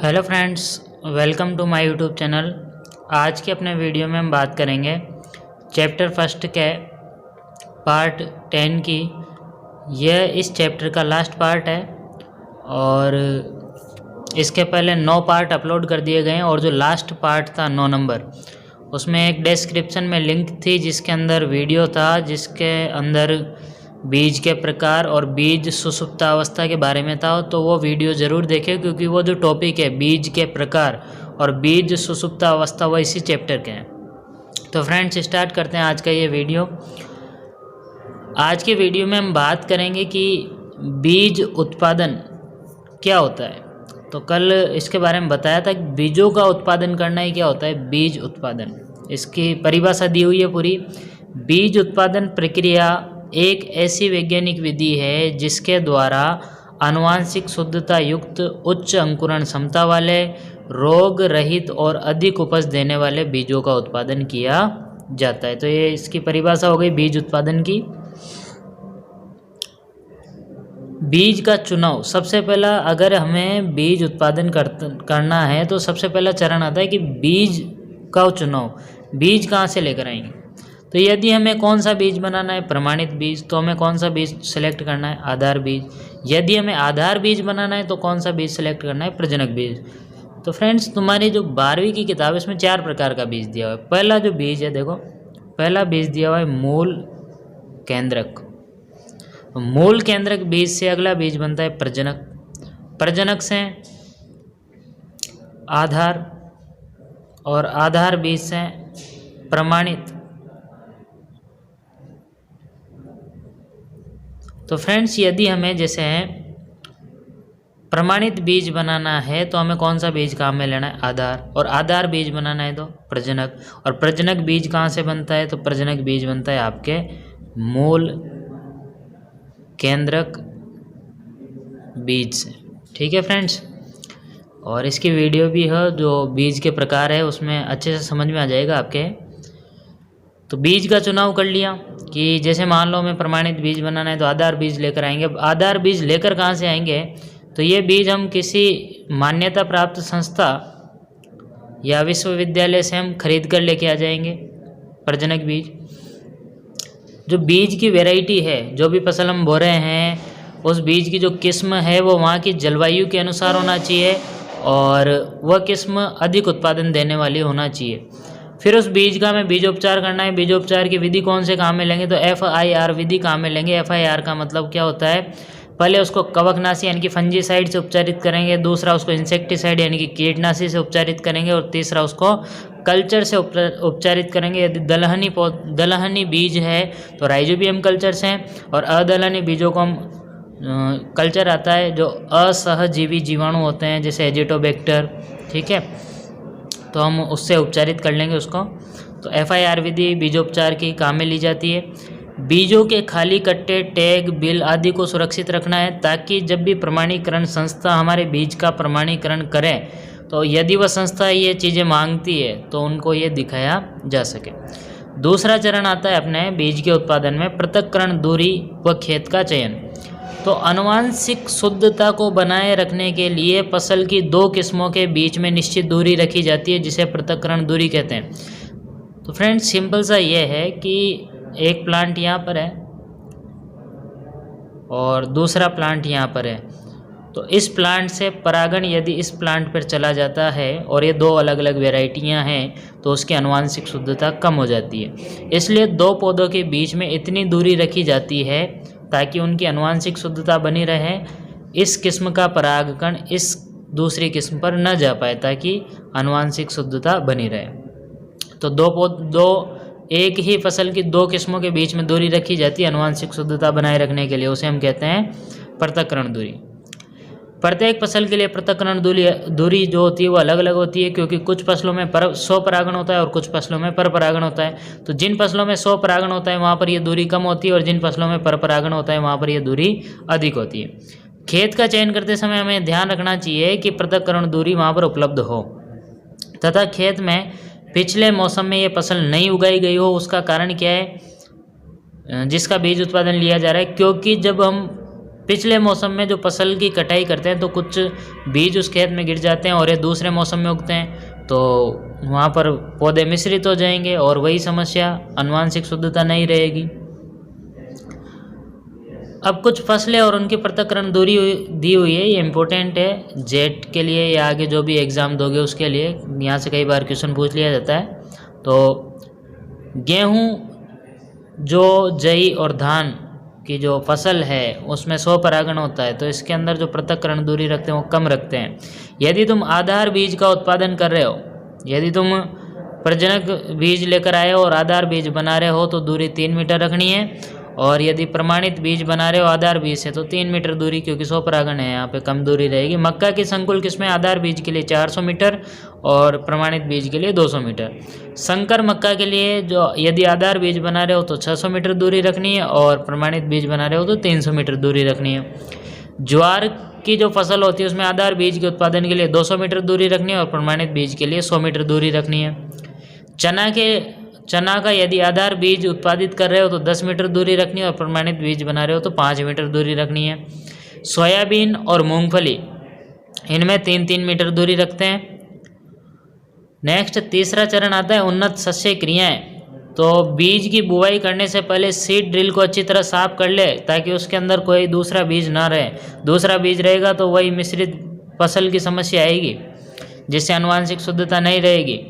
Hello friends, welcome to my YouTube channel. आज के अपने वीडियो में हम बात करेंगे चैप्टर फर्स्ट के पार्ट 10 की। यह इस चैप्टर का लास्ट पार्ट है और इसके पहले 9 पार्ट अपलोड कर दिए गए हैं और जो लास्ट पार्ट था 9 नंबर, उसमें एक डिस्क्रिप्शन में लिंक थी जिसके अंदर वीडियो था, जिसके अंदर बीज के प्रकार और बीज सुषुप्तावस्था के बारे में था। तो वो वीडियो ज़रूर देखें क्योंकि वो जो टॉपिक है बीज के प्रकार और बीज सुषुप्तावस्था वो इसी चैप्टर के हैं। तो फ्रेंड्स, स्टार्ट करते हैं आज का ये वीडियो। आज के वीडियो में हम बात करेंगे कि बीज उत्पादन क्या होता है। तो कल इसके बारे में बताया था कि बीजों का उत्पादन करना ही क्या होता है, बीज उत्पादन। इसकी परिभाषा दी हुई है पूरी। बीज उत्पादन प्रक्रिया एक ऐसी वैज्ञानिक विधि है जिसके द्वारा आनुवांशिक शुद्धता युक्त उच्च अंकुरण क्षमता वाले रोग रहित और अधिक उपज देने वाले बीजों का उत्पादन किया जाता है। तो ये इसकी परिभाषा हो गई बीज उत्पादन की। बीज का चुनाव, सबसे पहला अगर हमें बीज उत्पादन करना है तो सबसे पहला चरण आता है कि बीज का चुनाव। बीज कहाँ से लेकर आएंगे, तो यदि हमें कौन सा बीज बनाना है, प्रमाणित बीज, तो हमें कौन सा बीज सेलेक्ट करना है, आधार बीज। यदि हमें आधार बीज बनाना है तो कौन सा बीज सेलेक्ट करना है, प्रजनक बीज। तो फ्रेंड्स, तुम्हारी जो 12वीं की किताब है इसमें 4 प्रकार का बीज दिया हुआ है। पहला जो बीज है, देखो पहला बीज दिया हुआ है मूल केंद्रक। मूल केंद्रक बीज से अगला बीज बनता है प्रजनक, प्रजनक से आधार और आधार बीज से प्रमाणित। तो फ्रेंड्स, यदि हमें जैसे प्रमाणित बीज बनाना है तो हमें कौन सा बीज काम में लेना है, आधार। और आधार बीज बनाना है तो प्रजनक। और प्रजनक बीज कहाँ से बनता है, तो प्रजनक बीज बनता है आपके मूल केंद्रक बीज से। ठीक है फ्रेंड्स, और इसकी वीडियो भी है जो बीज के प्रकार है उसमें अच्छे से समझ में आ जाएगा आपके। तो बीज का चुनाव कर लिया कि जैसे मान लो हमें प्रमाणित बीज बनाना है तो आधार बीज लेकर आएंगे। आधार बीज लेकर कहाँ से आएंगे, तो ये बीज हम किसी मान्यता प्राप्त संस्था या विश्वविद्यालय से हम खरीद कर लेके आ जाएंगे प्रजनक बीज। जो बीज की वैरायटी है, जो भी फसल हम बो रहे हैं, उस बीज की जो किस्म है वो वहाँ की जलवायु के अनुसार होना चाहिए और वह किस्म अधिक उत्पादन देने वाली होना चाहिए। फिर उस बीज का हमें बीजोपचार करना है। बीजोपचार की विधि कौन से काम में लेंगे, तो FIR विधि काम में लेंगे। FIR का मतलब क्या होता है, पहले उसको कवकनाशी यानी कि फंजीसाइड से उपचारित करेंगे, दूसरा उसको इंसेक्टिसाइड यानी कि कीटनाशी से उपचारित करेंगे और तीसरा उसको कल्चर से उपचारित करेंगे। यदि दलहनी बीज है तो राइजोबियम कल्चर से, और अदलहनी बीजों को हम कल्चर आता है जो असहजीवी जीवाणु होते हैं जैसे एजिटोबैक्टर। ठीक है, तो हम उससे उपचारित कर लेंगे उसको। तो FIR विधि बीजोपचार की काम में ली जाती है। बीजों के खाली कट्टे, टैग, बिल आदि को सुरक्षित रखना है ताकि जब भी प्रमाणीकरण संस्था हमारे बीज का प्रमाणीकरण करे तो यदि वह संस्था ये चीज़ें मांगती है तो उनको ये दिखाया जा सके। दूसरा चरण आता है अपने बीज के उत्पादन में पृथक्करण, दूरी व खेत का चयन। तो आनुवांशिक शुद्धता को बनाए रखने के लिए फसल की 2 किस्मों के बीच में निश्चित दूरी रखी जाती है जिसे पृथक्करण दूरी कहते हैं। तो फ्रेंड्स, सिंपल सा ये है कि एक प्लांट यहाँ पर है और दूसरा प्लांट यहाँ पर है, तो इस प्लांट से परागण यदि इस प्लांट पर चला जाता है और ये 2 अलग अलग वेराइटियाँ हैं तो उसकी आनुवांशिक शुद्धता कम हो जाती है। इसलिए 2 पौधों के बीच में इतनी दूरी रखी जाती है ताकि उनकी आनुवांशिक शुद्धता बनी रहे, इस किस्म का परागकण इस दूसरी किस्म पर न जा पाए ताकि आनुवांशिक शुद्धता बनी रहे। तो एक ही फसल की 2 किस्मों के बीच में दूरी रखी जाती है आनुवांशिक शुद्धता बनाए रखने के लिए, उसे हम कहते हैं पृथक्करण दूरी। प्रत्येक फसल के लिए पृथक्करण दूरी जो होती है वो अलग अलग होती है क्योंकि कुछ फसलों में स्वपरागण होता है और कुछ फसलों में परपरागण होता है। तो जिन फसलों में स्वपरागण होता है वहाँ पर ये दूरी कम होती है और जिन फसलों में परपरागण होता है वहाँ पर ये दूरी अधिक होती है। खेत का चयन करते समय हमें ध्यान रखना चाहिए कि पृथक्करण दूरी वहाँ पर उपलब्ध हो तथा खेत में पिछले मौसम में ये फसल नहीं उगाई गई हो। उसका कारण क्या है, जिसका बीज उत्पादन लिया जा रहा है, क्योंकि जब हम पिछले मौसम में जो फसल की कटाई करते हैं तो कुछ बीज उस खेत में गिर जाते हैं और ये दूसरे मौसम में उगते हैं, तो वहाँ पर पौधे मिश्रित हो जाएंगे और वही समस्या, आनुवांशिक शुद्धता नहीं रहेगी। अब कुछ फसलें और उनकी पृथक्करण दूरी दी हुई है, ये इम्पोर्टेंट है जेट के लिए या आगे जो भी एग्ज़ाम दोगे उसके लिए, यहाँ से कई बार क्वेश्चन पूछ लिया जाता है। तो गेहूँ, जो जई और धान की जो फसल है उसमें 100 परागण होता है, तो इसके अंदर जो पृथक्करण दूरी रखते हैं वो कम रखते हैं। यदि तुम आधार बीज का उत्पादन कर रहे हो, यदि तुम प्रजनक बीज लेकर आए हो और आधार बीज बना रहे हो तो दूरी 3 मीटर रखनी है, और यदि प्रमाणित बीज बना रहे हो आधार बीज से तो 3 मीटर दूरी, क्योंकि 100 परागण है यहाँ पे कम दूरी रहेगी। मक्का की संकुल किस्में आधार बीज के लिए 400 मीटर और प्रमाणित बीज के लिए 200 मीटर। संकर मक्का के लिए जो यदि आधार बीज बना रहे हो तो 600 मीटर दूरी रखनी है और प्रमाणित बीज बना रहे हो तो 300 मीटर दूरी रखनी है। ज्वार की जो फसल होती है उसमें आधार बीज के उत्पादन के लिए 200 मीटर दूरी रखनी है और प्रमाणित बीज के लिए 100 मीटर दूरी रखनी है। चना का यदि आधार बीज उत्पादित कर रहे हो तो 10 मीटर दूरी रखनी है और प्रमाणित बीज बना रहे हो तो 5 मीटर दूरी रखनी है। सोयाबीन और मूंगफली, इनमें 3-3 मीटर दूरी रखते हैं। नेक्स्ट तीसरा चरण आता है उन्नत शस्य क्रियाएं। तो बीज की बुवाई करने से पहले सीड ड्रिल को अच्छी तरह साफ कर ले ताकि उसके अंदर कोई दूसरा बीज ना रहे। दूसरा बीज रहेगा तो वही मिश्रित फसल की समस्या आएगी, जिससे आनुवांशिक शुद्धता नहीं रहेगी।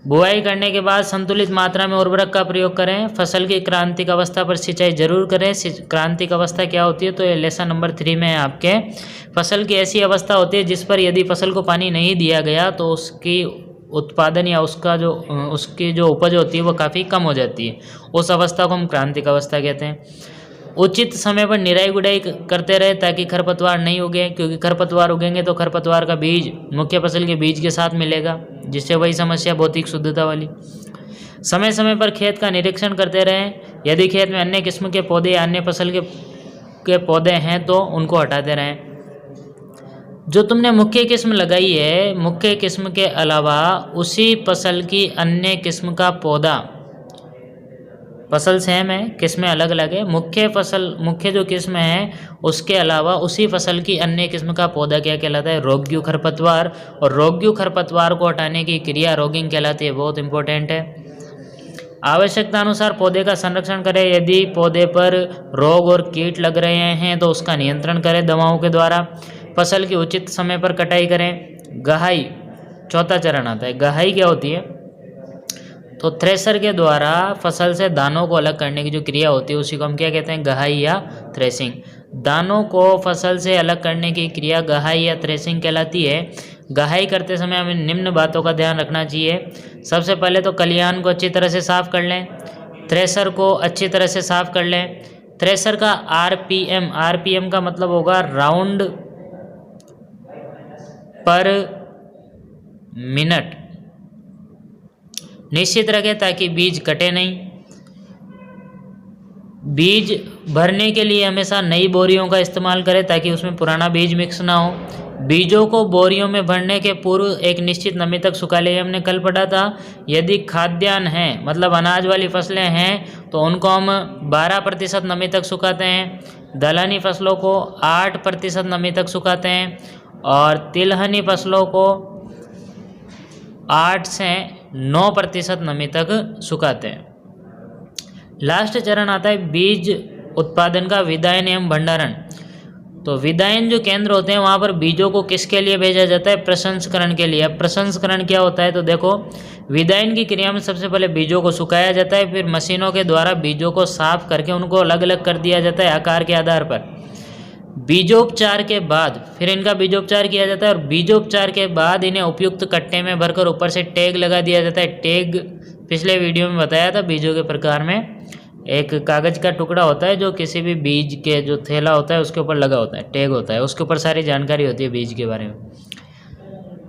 बुआई करने के बाद संतुलित मात्रा में उर्वरक का प्रयोग करें। फसल की क्रांतिक अवस्था पर सिंचाई जरूर करें। क्रांतिक अवस्था क्या होती है, तो ये लेसन नंबर 3 में है आपके। फसल की ऐसी अवस्था होती है जिस पर यदि फसल को पानी नहीं दिया गया तो उसकी उत्पादन या उसकी जो उपज होती है वो काफ़ी कम हो जाती है। उस अवस्था को हम क्रांतिक अवस्था कहते हैं। उचित समय पर निराई गुड़ाई करते रहे ताकि खरपतवार नहीं उगे, क्योंकि खरपतवार उगेंगे तो खरपतवार का बीज मुख्य फसल के बीज के साथ मिलेगा, जिससे वही समस्या भौतिक शुद्धता वाली। समय समय पर खेत का निरीक्षण करते रहें। यदि खेत में अन्य किस्म के पौधे या अन्य फसल के पौधे हैं तो उनको हटाते रहें। जो तुमने मुख्य किस्म लगाई है, मुख्य किस्म के अलावा उसी फसल की अन्य किस्म का पौधा, फसल सेम है, किस्में अलग अलग है, मुख्य जो किस्म है उसके अलावा उसी फसल की अन्य किस्म का पौधा क्या कहलाता है, रोग्यु खरपतवार। और रोग्यु खरपतवार को हटाने की क्रिया रोगिंग कहलाती है, बहुत इंपॉर्टेंट है। आवश्यकता अनुसार पौधे का संरक्षण करें। यदि पौधे पर रोग और कीट लग रहे हैं तो उसका नियंत्रण करें दवाओं के द्वारा। फसल की उचित समय पर कटाई करें। गहाई, चौथा चरण आता है। गहाई क्या होती है, तो थ्रेशर के द्वारा फसल से दानों को अलग करने की जो क्रिया होती है उसी को हम क्या कहते हैं, गहाई या थ्रेसिंग। दानों को फसल से अलग करने की क्रिया गहाई या थ्रेसिंग कहलाती है। गहाई करते समय हमें निम्न बातों का ध्यान रखना चाहिए। सबसे पहले तो कलियान को अच्छी तरह से साफ कर लें। थ्रेशर को अच्छी तरह से साफ कर लें। थ्रेशर का आरपीएम का मतलब होगा राउंड पर मिनट निश्चित रखें ताकि बीज कटे नहीं। बीज भरने के लिए हमेशा नई बोरियों का इस्तेमाल करें ताकि उसमें पुराना बीज मिक्स ना हो। बीजों को बोरियों में भरने के पूर्व एक निश्चित नमी तक सुखा लें, हमने कल पढ़ा था। यदि खाद्यान्न हैं, मतलब अनाज वाली फसलें हैं, तो उनको हम 12% नमी तक सुखाते हैं। दलहनी फसलों को 8% नमी तक सुखाते हैं और तिलहनी फसलों को 8 से 9% नमी तक सुखाते हैं। लास्ट चरण आता है बीज उत्पादन का विदायन एवं भंडारण। तो विदायन जो केंद्र होते हैं वहाँ पर बीजों को किसके लिए भेजा जाता है, प्रसंस्करण के लिए। अब प्रसंस्करण क्या होता है, तो देखो विदायन की क्रिया में सबसे पहले बीजों को सुखाया जाता है, फिर मशीनों के द्वारा बीजों को साफ करके उनको अलग अलग कर दिया जाता है आकार के आधार पर। बीजोपचार के बाद फिर इनका बीजोपचार किया जाता है और बीजोपचार के बाद इन्हें उपयुक्त कट्टे में भरकर ऊपर से टैग लगा दिया जाता है। टैग पिछले वीडियो में बताया था, बीजों के प्रकार में एक कागज का टुकड़ा होता है जो किसी भी बीज के जो थैला होता है उसके ऊपर लगा होता है, टैग होता है, उसके ऊपर सारी जानकारी होती है बीज के बारे में।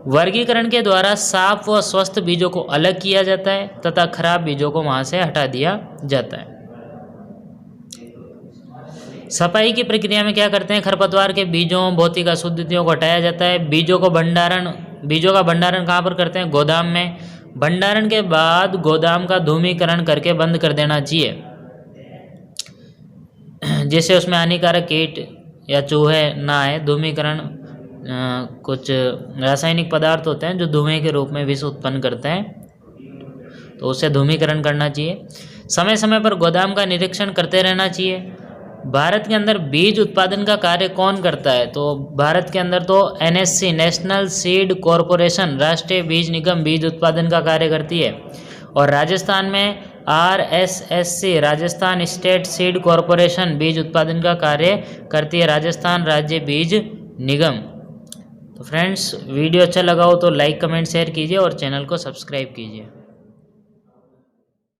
वर्गीकरण के द्वारा साफ व स्वस्थ बीजों को अलग किया जाता है तथा खराब बीजों को वहाँ से हटा दिया जाता है। सफाई की प्रक्रिया में क्या करते हैं, खरपतवार के बीजों, भौतिक अशुद्धियों को हटाया जाता है। बीजों का भंडारण कहाँ पर करते हैं, गोदाम में। भंडारण के बाद गोदाम का धूमीकरण करके बंद कर देना चाहिए, जिससे उसमें हानिकारक कीट या चूहे ना आए। धूमीकरण कुछ रासायनिक पदार्थ होते हैं जो धुएं के रूप में विष उत्पन्न करते हैं, तो उससे धूमीकरण करना चाहिए। समय समय पर गोदाम का निरीक्षण करते रहना चाहिए। भारत के अंदर बीज उत्पादन का कार्य कौन करता है? तो भारत के अंदर तो NSC नेशनल सीड कॉरपोरेशन, राष्ट्रीय बीज निगम बीज उत्पादन का कार्य करती है। और राजस्थान में RSSC, Rajasthan state seed corporation बीज उत्पादन का कार्य करती है, राजस्थान राज्य बीज निगम। तो फ्रेंड्स, वीडियो अच्छा लगा हो तो लाइक कमेंट शेयर कीजिए और चैनल को सब्सक्राइब कीजिए।